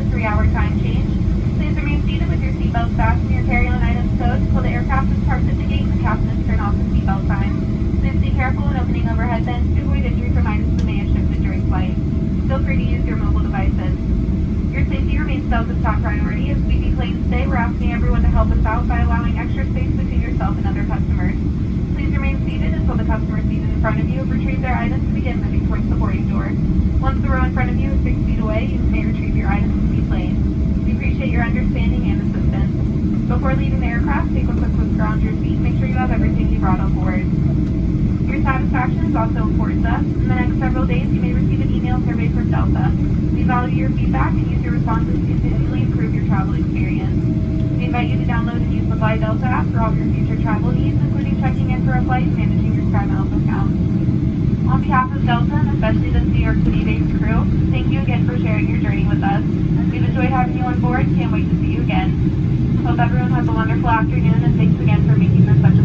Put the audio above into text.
3-hour time change. Please remain seated with your seatbelt fastened and your carry-on items stowed until the aircraft is parked at the gate and the captains turn off the seatbelt sign. Please be careful when opening overhead bins to avoid injury from items that may have shifted during flight. Feel free to use your mobile devices. Your safety remains Delta's top priority. As we deplane today, we're asking everyone to help us out by allowing extra space between yourself and other customers. Please remain seated until the customer seated in front of you have retrieved their items and begin moving towards the boarding door. Once the row in front of you is 6 feet away, you may retrieve your items and deplane. We appreciate your understanding and assistance. Before leaving the aircraft, take a quick look around your seat. Make sure you have everything you brought on board. Your satisfaction is also important to us. In the next several days, you may receive an email survey from Delta. We value your feedback and use your responses to continually improve your travel experience. We invite you to download and use the Fly Delta app for all of your future travel needs, including checking in for a flight and managing your SkyMiles account. On behalf of Delta, and especially the New York City-based crew, thank you again for sharing your journey with us. We've enjoyed having you on board and can't wait to see you again. Hope everyone has a wonderful afternoon, and thanks again for making this such